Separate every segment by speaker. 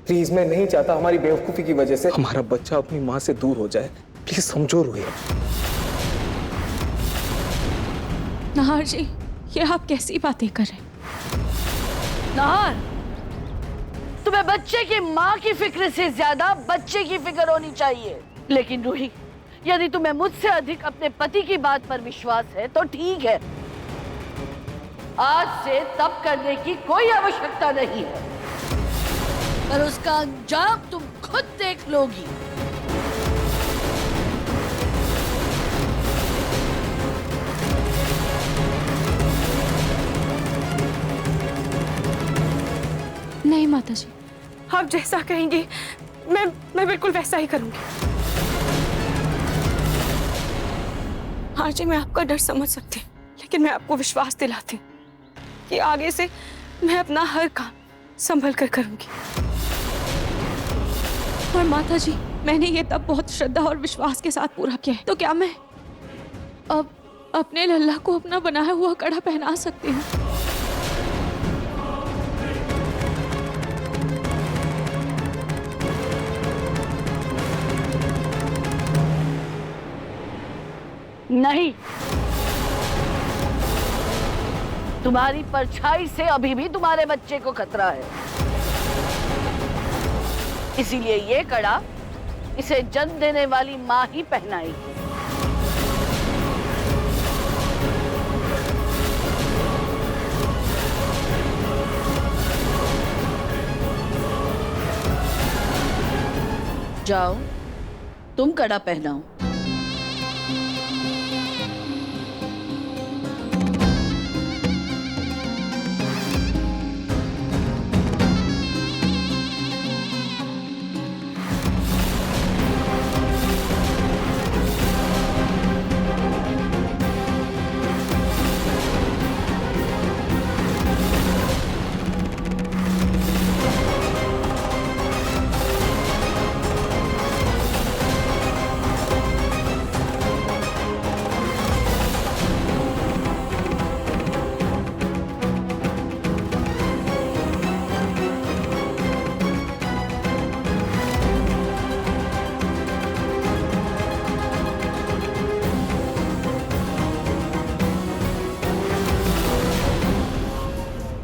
Speaker 1: Please, मैं नहीं चाहता हमारी बेवकूफी की वजह से हमारा बच्चा अपनी माँ से दूर हो जाए। प्लीज समझो रूही।
Speaker 2: नाहर जी, ये आप कैसी बातें कर रहे हैं?
Speaker 3: नाहर, तुम्हें बच्चे की माँ की फिक्र से ज्यादा बच्चे की फिक्र होनी चाहिए। लेकिन रूही, यदि तुम्हें मुझसे अधिक अपने पति की बात पर विश्वास है तो ठीक है, आज से तब करने की कोई आवश्यकता नहीं है, पर उसका अंजाम तुम खुद देख लोगी।
Speaker 2: नहीं माता जी,
Speaker 4: आप जैसा कहेंगी मैं बिल्कुल वैसा ही करूंगी। हाँ जी, मैं आपका डर समझ सकती हूँ, लेकिन मैं आपको विश्वास दिलाती हूँ कि आगे से मैं अपना हर काम संभल कर करूंगी।
Speaker 2: और माता जी, मैंने ये तब बहुत श्रद्धा और विश्वास के साथ पूरा किया है, तो क्या मैं अब अपने लल्ला को अपना बनाया हुआ कड़ा पहना सकती हूँ?
Speaker 3: नहीं, तुम्हारी परछाई से अभी भी तुम्हारे बच्चे को खतरा है, इसीलिए ये कड़ा इसे जन्म देने वाली माँ ही पहनाएगी। जाओ, तुम कड़ा पहनाओ।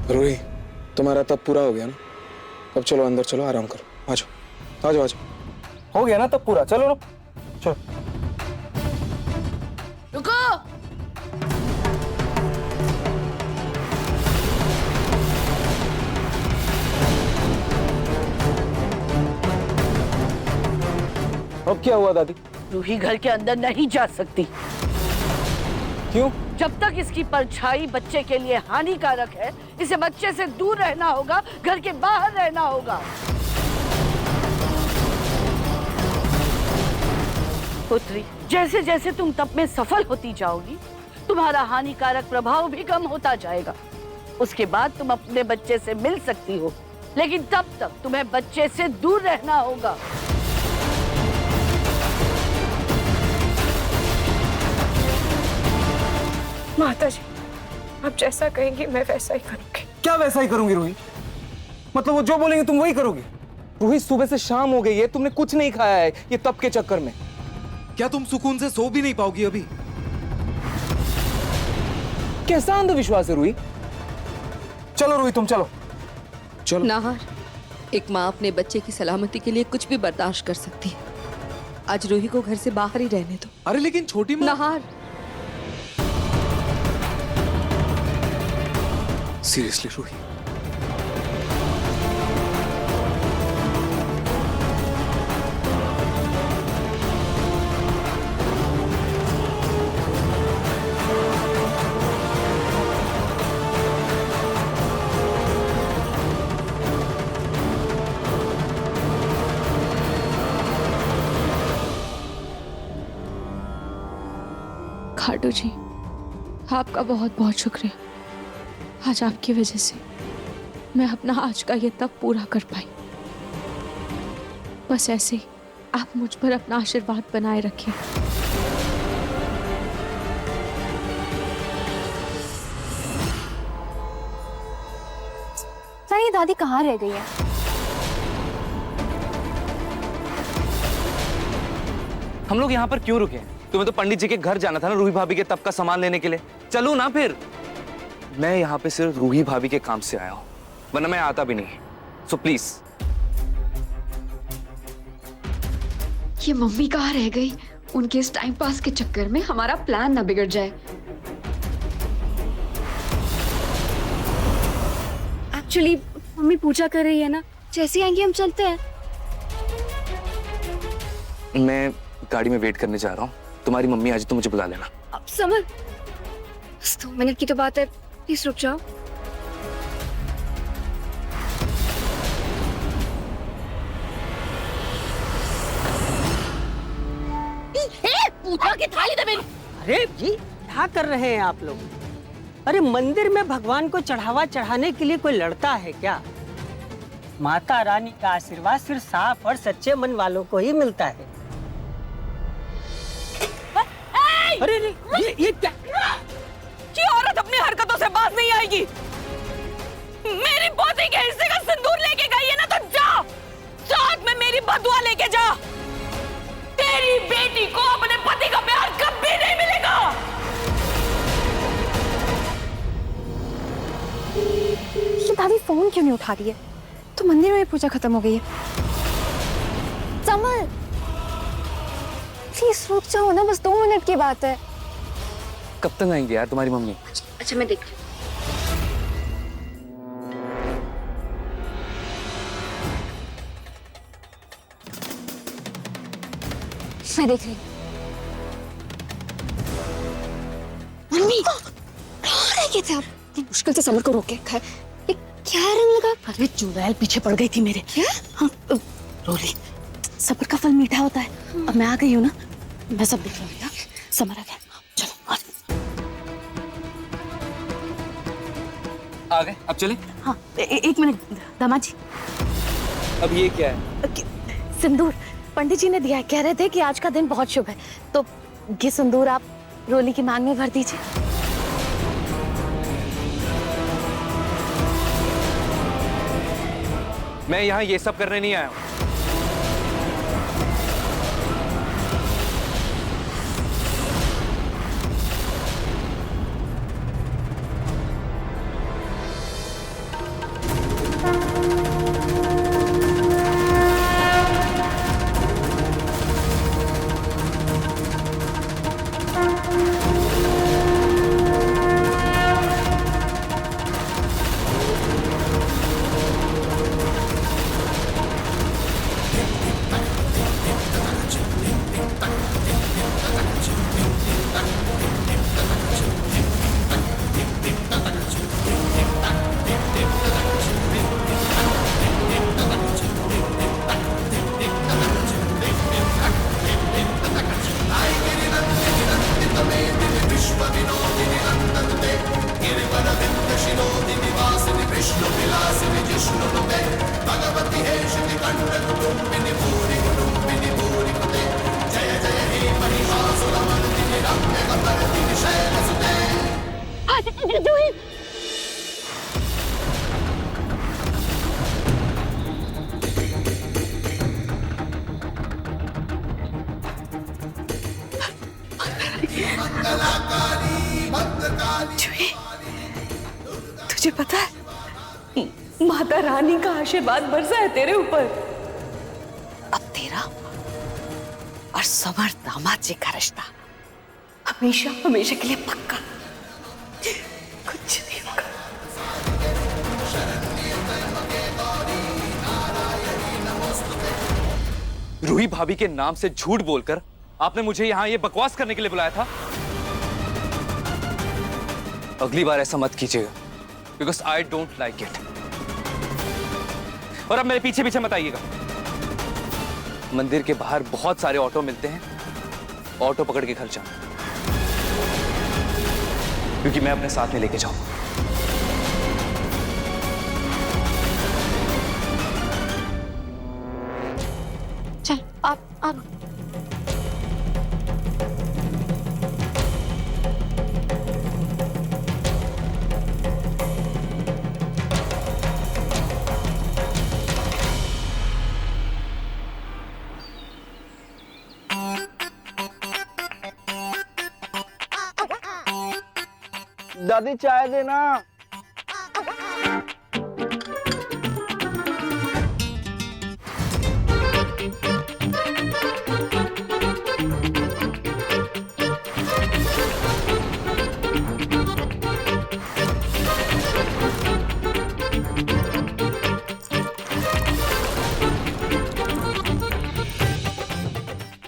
Speaker 1: रूही, तुम्हारा तब पूरा हो गया ना? अब चलो अंदर, चलो आराम करो। आ जाओ, आ जाओ, आ जाओ। हो गया ना तब पूरा, चलो लो, चलो।
Speaker 3: रुको,
Speaker 1: अब क्या हुआ दादी?
Speaker 3: रूही घर के अंदर नहीं जा सकती।
Speaker 1: क्यों?
Speaker 3: जब तक इसकी परछाई बच्चे के लिए हानिकारक है, इसे बच्चे से दूर रहना होगा, घर के बाहर रहना होगा। पुत्री, जैसे जैसे तुम तप में सफल होती जाओगी, तुम्हारा हानिकारक प्रभाव भी कम होता जाएगा। उसके बाद तुम अपने बच्चे से मिल सकती हो, लेकिन तब तक तुम्हें बच्चे से दूर रहना होगा।
Speaker 4: माता जी, आप जैसा कहेंगी मैं वैसा ही करूंगी।
Speaker 1: क्या वैसा ही करूंगी रूही? मतलब वो जो बोलेंगे तुम वही करोगी? रूही, सुबह से शाम हो गई है, तुमने कुछ नहीं खाया है ये तप के चक्कर में।
Speaker 5: क्या तुम सुकून से सो भी नहीं पाओगी अभी?
Speaker 1: कैसा अंधविश्वास है रूही? चलो रूही, तुम चलो, चलो।
Speaker 6: नाहर, एक माँ अपने बच्चे की सलामती के लिए कुछ भी बर्दाश्त कर सकती है। आज रूही को घर से बाहर ही रहने दो।
Speaker 5: अरे लेकिन छोटी माँ।
Speaker 6: नाहर,
Speaker 5: सीरियसली रूही,
Speaker 2: खाटू जी, आपका बहुत बहुत शुक्रिया। आज आपकी वजह से मैं अपना आज का ये तप पूरा कर पाई। बस ऐसे ही आप मुझ पर अपना आशीर्वाद बनाए रखें।
Speaker 7: सर, ये दादी कहाँ रह गई है? हम लोग यहाँ पर क्यों रुके हैं? तुम्हें तो पंडित जी के घर जाना था ना, रूही भाभी के तब का सामान लेने के लिए। चलो ना फिर। मैं यहाँ पे सिर्फ रूही भाभी के काम से आया हूँ, वरना मैं आता भी नहीं। So please.
Speaker 8: ये मम्मी कहाँ रह गई? उनके इस टाइम पास के चक्कर में हमारा प्लान ना बिगड़ जाए।
Speaker 4: एक्चुअली मम्मी पूजा कर रही है ना, जैसे आएंगे हम चलते हैं।
Speaker 7: मैं गाड़ी में वेट करने जा रहा हूँ, तुम्हारी मम्मी आज तो मुझे बुला लेना।
Speaker 4: अब समर, बस 2 मिनट की तो बात है, प्लीज रुक जाओ।
Speaker 3: पूजा की थाली दे मेरी।
Speaker 9: अरे जी क्या कर रहे हैं आप लोग? अरे मंदिर में भगवान को चढ़ावा चढ़ाने के लिए कोई लड़ता है क्या? माता रानी का आशीर्वाद सिर्फ साफ और सच्चे मन वालों को ही मिलता है। अरे ये क्या?
Speaker 4: ये औरत अपनी हरकतों से बाज नहीं आएगी। मेरी पोती के हिस्से का सिंदूर लेके गई है ना, तो जा साथ में मेरी बदुआ लेके जा। तेरी बेटी को अपने पति का प्यार कभी नहीं मिलेगा। ये दादी फोन क्यों नहीं उठा रही है? तो मंदिर में पूजा खत्म हो गई है। समर प्लीज रुक जाओ ना, बस 2 मिनट की बात है।
Speaker 7: कब तक आएंगे यार तुम्हारी मम्मी?
Speaker 4: अच्छा मैं देख रही हूँ। मैं देख रही हूँ। मम्मी कहाँ रह गए थे आप? इतनी मुश्किल से समर को रोके। ये क्या रंग लगा?
Speaker 3: अरे चुड़ैल पीछे पड़ गई थी मेरे।
Speaker 4: क्या?
Speaker 3: हाँ, रोली, सब्र का फल मीठा होता है। अब मैं आ गई हूँ ना, मैं सब देख लूंगी। समर आ गया, चलो
Speaker 7: आ गए, अब चले।
Speaker 3: हाँ, एक मिनट दामाद जी।
Speaker 7: अब ये क्या है?
Speaker 3: सिंदूर पंडित जी ने दिया है, कह रहे थे कि आज का दिन बहुत शुभ है, तो ये सिंदूर आप रोली की मांग में भर दीजिए।
Speaker 7: मैं यहाँ ये सब करने नहीं आया हूँ।
Speaker 4: तुझे पता है माता रानी का आशीर्वाद बरसा है तेरे ऊपर।
Speaker 3: अब तेरा और समर दामाद जी का रिश्ता हमेशा हमेशा के लिए पक्का। कुछ नहीं होगा।
Speaker 7: रूही भाभी के नाम से झूठ बोलकर आपने मुझे यहाँ ये बकवास करने के लिए बुलाया था। अगली बार ऐसा मत कीजिएगा, because I don't like it. और अब मेरे पीछे पीछे मत आइएगा। मंदिर के बाहर बहुत सारे ऑटो मिलते हैं, ऑटो पकड़ के घर जाना, क्योंकि मैं अपने साथ में लेके जाऊंगा।
Speaker 4: चल आप
Speaker 10: दादी चाय देना।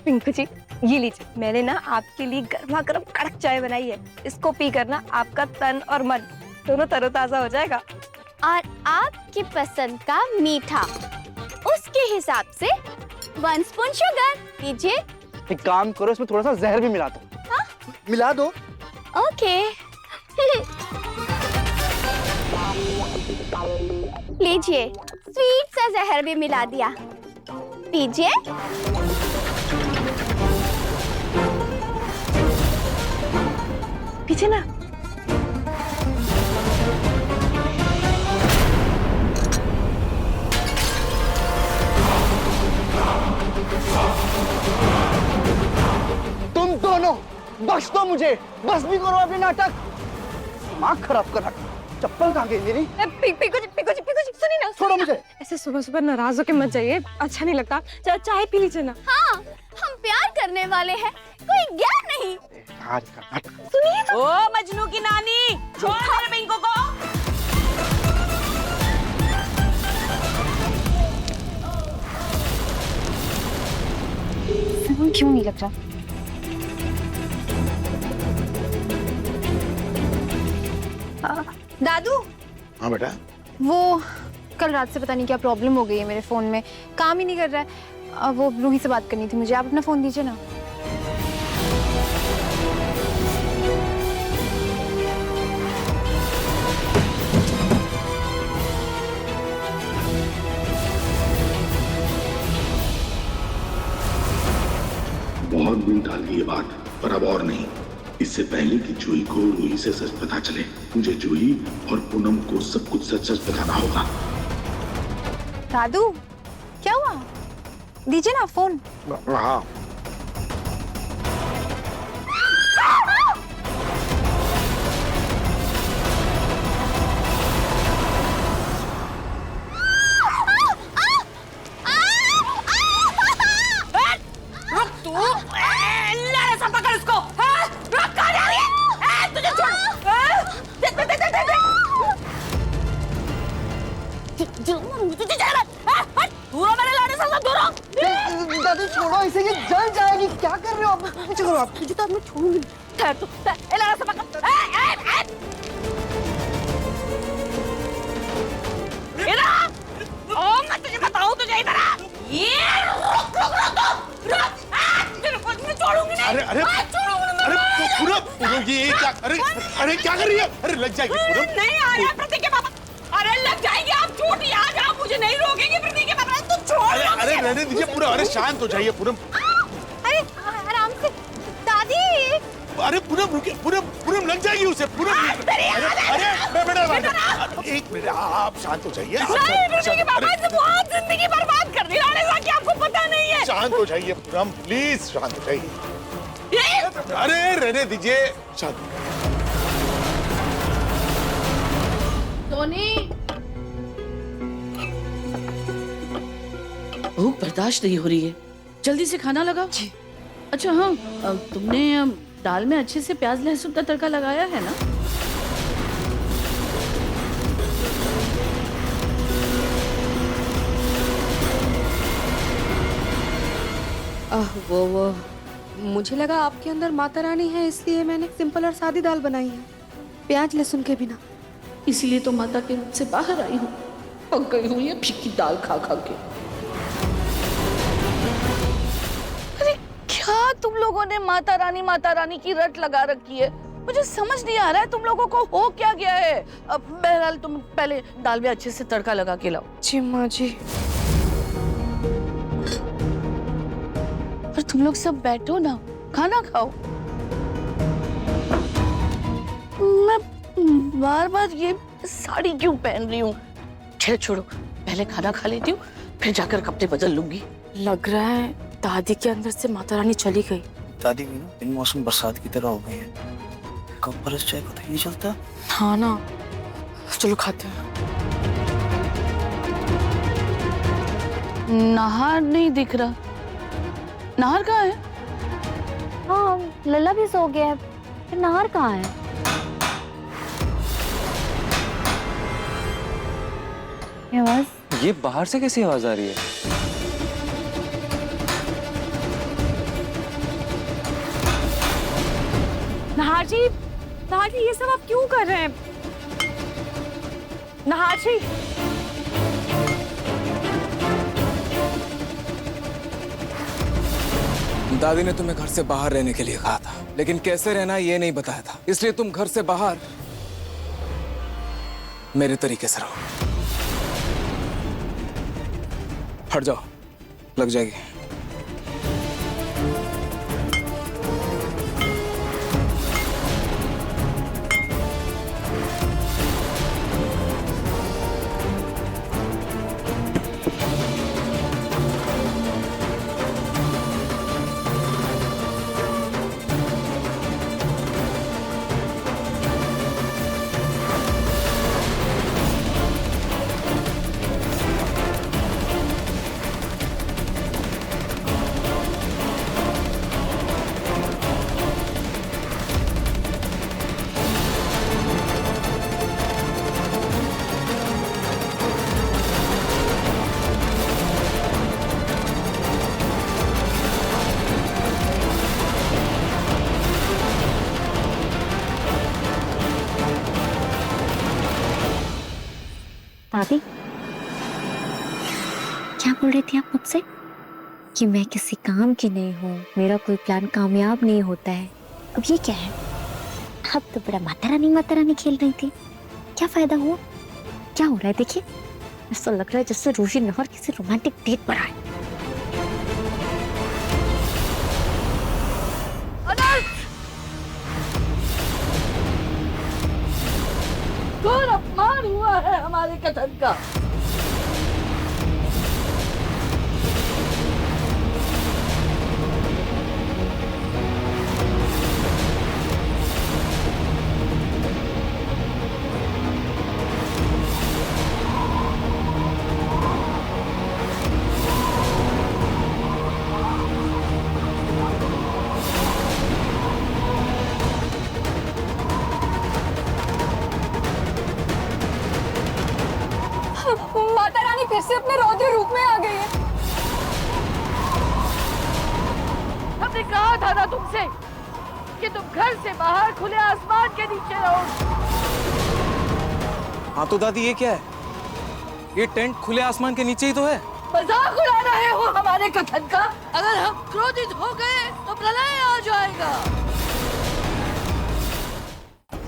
Speaker 11: पिंकू जी, ये लीजिए, मैंने ना आपके लिए गर्मा गर्म कड़क चाय बनाई है। इसको पी कर ना आपका तन और मन दोनों तरोताजा हो जाएगा।
Speaker 12: और आपकी पसंद का मीठा, उसके हिसाब से 1 स्पून शुगर लीजिए।
Speaker 10: एक काम करो, इसमें थोड़ा सा जहर भी मिला दो।
Speaker 12: हाँ?
Speaker 10: मिला दो।
Speaker 12: ओके। लीजिए, स्वीट सा जहर भी मिला दिया, पीजिए।
Speaker 11: पीछे ना।
Speaker 10: तुम दोनों बख्श दो मुझे, बस भी करो अपने नाटक। दिमाग खराब कर रखा। चप्पल कहाँ गई मेरी?
Speaker 11: पिंकू जी, सुनिए ना।
Speaker 10: छोड़ो मुझे।
Speaker 11: ऐसे सुबह सुबह नाराज होके मत जाइए, अच्छा नहीं लगता। चाय पी लीजिए ना।
Speaker 12: हाँ, हम प्यार करने वाले हैं, कोई ज्ञान नहीं।
Speaker 11: सुनिए तो।
Speaker 4: ओ मजनू की नानी, छोड़ मेरे पिंकू को।
Speaker 11: फोन क्यों नहीं लग रहा?
Speaker 12: दादू।
Speaker 13: हाँ बेटा।
Speaker 12: वो कल रात से पता नहीं क्या प्रॉब्लम हो गई है मेरे फोन में, काम ही नहीं कर रहा है। वो रूही से बात करनी थी मुझे, आप अपना फोन दीजिए ना।
Speaker 13: बहुत दिन टाल दी ये बात, पर अब और नहीं। इससे पहले कि जूही को रूही से सच पता चले, मुझे जूही और पूनम को सब कुछ सच सच बताना होगा।
Speaker 12: दादू, क्या हुआ? दीजिए ना फोन।
Speaker 13: हाँ।
Speaker 10: दादी छोड़ो इसे, ये जल जाएगी। क्या कर रहे हो आप? चलो आप।
Speaker 12: तुझे तो अब मैं छोड़ूंगी। ठहर तू।
Speaker 4: मैं तुझे बताऊं, तुझे इधर आ। ये रुक। मैं छोड़ूंगी नहीं।
Speaker 13: अरे पूनम ये क्या? अरे क्या कर रही है? अरे लग जाएगी पूनम।
Speaker 4: नहीं आ रहा प्रतीक के पापा। अरे लग जाएगी, आप छोटी आ जाओ, मुझे नहीं रोकेंगे प्रतीक के पापा। तू छोड़।
Speaker 13: अरे रहने दीजिए पूनम। अरे शांत हो जाइए पूनम।
Speaker 12: अरे आराम से दादी।
Speaker 13: अरे पूनम रुकिए, पूनम लग जाएगी उसे। पूनम अरे बेटा एक मिनट, आप शांत हो जाइए।
Speaker 4: बहुत जिंदगी बर्बाद कर दी राणे साहब की, आपको पता नहीं है।
Speaker 13: शांत हो जाइए पूनम, प्लीज शांत हो जाइए। अरे रहने दीजिए, शांत।
Speaker 3: टोनी, भूख बर्दाश्त नहीं हो रही है, जल्दी से खाना लगाओ। अच्छा हाँ, तुमने दाल में अच्छे से प्याज लहसुन का तड़का लगाया है ना?
Speaker 6: वो मुझे लगा आपके अंदर माता रानी है, इसलिए मैंने सिंपल और सादी दाल बनाई है, प्याज लहसुन के बिना।
Speaker 3: इसीलिए तो माता के रूप से बाहर आई हूँ, पक गई हूँ ये फीकी दाल खा खा के। अरे क्या तुम लोगों ने माता रानी की रट लगा रखी है? मुझे समझ नहीं आ रहा है तुम लोगों को हो क्या गया है। अब बहरहाल तुम पहले दाल में अच्छे से तड़का लगा के लाओ।
Speaker 11: जी माँ जी।
Speaker 3: और तुम लोग सब बैठो ना, खाना खाओ। मैं बार बार ये साड़ी क्यों पहन रही हूँ? छोड़ो, पहले खाना खा लेती हूँ, फिर जाकर कपड़े बदल लूंगी।
Speaker 11: लग रहा है दादी के अंदर से माता रानी चली गई।
Speaker 10: दादी भी ना इन मौसम बरसात की तरह हो गई है,
Speaker 9: कब परस जाए पता ही नहीं चलता।
Speaker 4: हाँ ना, चलो खाते हैं।
Speaker 3: नाहर नहीं दिख रहा। नाहर कहाँ है?
Speaker 12: हाँ, लल्ला भी सो गया है, फिर नाहर कहाँ है? ये आवाज?
Speaker 7: ये बाहर से कैसी आवाज आ रही है?
Speaker 4: नाहर जी, ये सब आप क्यों कर रहे हैं? नाहर जी,
Speaker 1: दादी ने तुम्हें घर से बाहर रहने के लिए कहा था, लेकिन कैसे रहना ये नहीं बताया था, इसलिए तुम घर से बाहर मेरे तरीके से रहो। हट जाओ, लग जाएगी।
Speaker 12: दादी, क्या बोल रही थी आप मुझसे? कि मैं किसी काम की नहीं हूँ, मेरा कोई प्लान कामयाब नहीं होता है। अब ये क्या है? अब तो बड़ा माता रानी खेल रही थी। क्या फायदा हुआ? क्या हो रहा है? देखिए, ऐसा लग रहा है जैसे रूही नाहर किसी रोमांटिक डेट पर आए।
Speaker 3: घोर अपमान हुआ है हमारे कथन का।
Speaker 12: माता रानी फिर से अपने रौद्र रूप में आ गई है।
Speaker 3: हमने कहा था ना तुमसे कि तुम घर से बाहर खुले आसमान के नीचे रहो।
Speaker 1: हाँ तो दादी, ये क्या है? ये टेंट खुले आसमान के नीचे ही तो है।
Speaker 3: मजाक उड़ा रहे हो हमारे कथन का? अगर हम क्रोधित हो गए तो प्रलय आ जाएगा,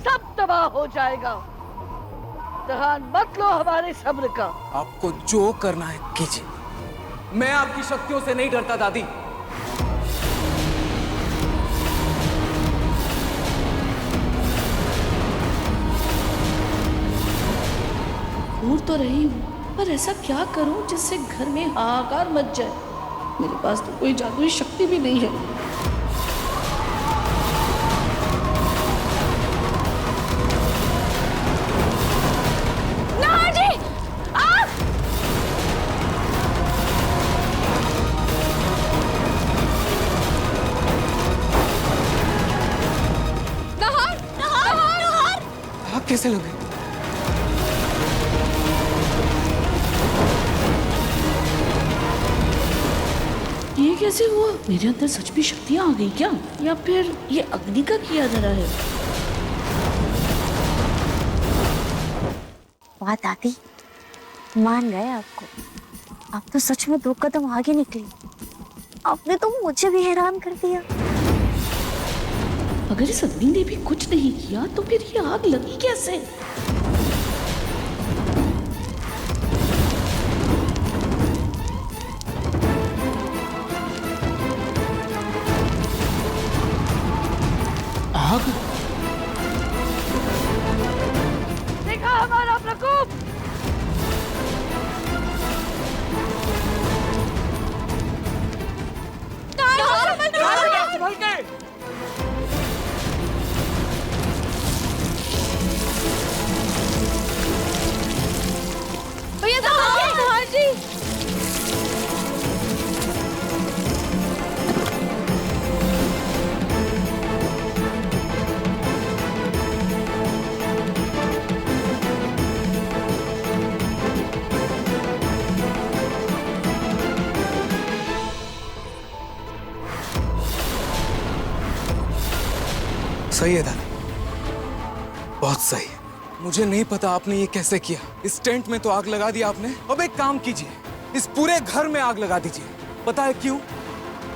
Speaker 3: सब तबाह हो जाएगा। ध्यान मत लो हमारे सब्र का।
Speaker 1: आपको जो करना है कीजिए, मैं आपकी शक्तियों से नहीं डरता दादी।
Speaker 3: घूर तो रही हूँ, पर ऐसा क्या करूं जिससे घर में हाहाकार मच जाए? मेरे पास तो कोई जादुई शक्ति भी नहीं है।
Speaker 1: कैसे लगे?
Speaker 3: ये कैसे हुआ? मेरे अंदर सच में शक्तियां आ गई क्या? या फिर ये अग्नि का किया धरा है?
Speaker 12: वाह दादी, मान गए आपको। आप तो सच में 2 कदम आगे निकली। आपने तो मुझे भी हैरान कर दिया।
Speaker 3: अगर इस अग्नि ने भी कुछ नहीं किया तो फिर ये आग लगी कैसे?
Speaker 1: आग?
Speaker 3: देखा हमारा प्रकोप?
Speaker 5: सही है दादी, बहुत सही है। मुझे नहीं पता आपने ये कैसे किया। इस टेंट में तो आग लगा दिया आपने। अब एक काम कीजिए, इस पूरे घर में आग लगा दीजिए। पता है क्यों?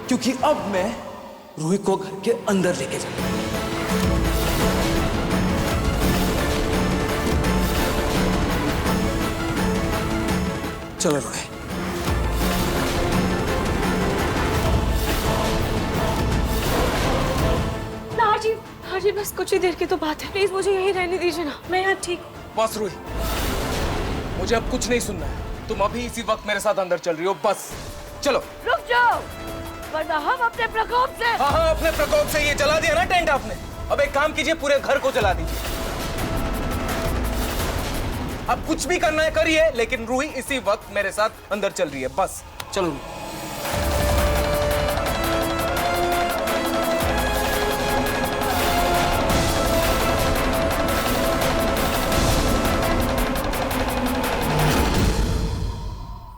Speaker 5: क्योंकि अब मैं रूही को घर के अंदर लेके जाऊंगा। चलो रूही।
Speaker 2: हाजी बस कुछ ही देर की तो बात है, प्लीज मुझे यहीं रहने दीजिए ना, मैं यहाँ ठीक।
Speaker 1: बस रूही, मुझे अब कुछ नहीं सुनना है। तुम अभी इसी वक्त मेरे साथ अंदर चल रही हो, बस चलो।
Speaker 3: रुक जाओ, वरना हम अपने प्रकोप से।
Speaker 1: हाँ हाँ, अपने प्रकोप से ये जला दिया ना टेंट आपने। अब एक काम कीजिए, पूरे घर को जला दीजिए। अब कुछ भी करना है करिए, लेकिन रूही इसी वक्त मेरे साथ अंदर चल रही है, बस चलो।